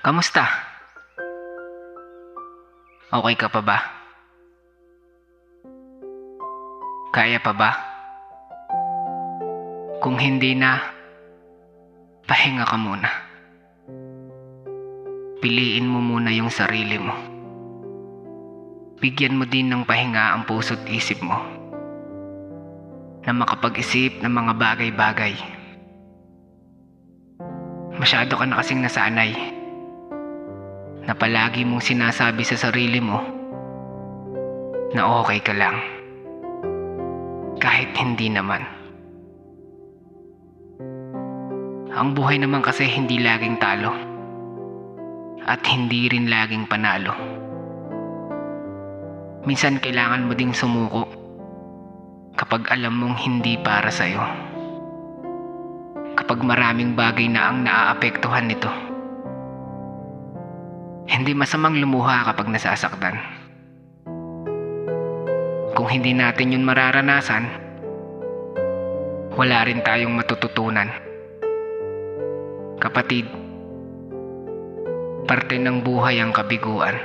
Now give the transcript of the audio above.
Kamusta? Okay ka pa ba? Kaya pa ba? Kung hindi na, pahinga ka muna. Piliin mo muna yung sarili mo. Bigyan mo din ng pahinga ang puso't isip mo na makapag-isip ng mga bagay-bagay. Masyado ka na kasing nasanay na palagi mong sinasabi sa sarili mo na okay ka lang. Kahit hindi naman. Ang buhay naman kasi hindi laging talo. At hindi rin laging panalo. Minsan kailangan mo ding sumuko kapag alam mong hindi para sa'yo. Kapag maraming bagay na ang naaapektuhan nito. Hindi masamang lumuha kapag nasasaktan. Kung hindi natin yun mararanasan, wala rin tayong matututunan. Kapatid, parte ng buhay ang kabiguan.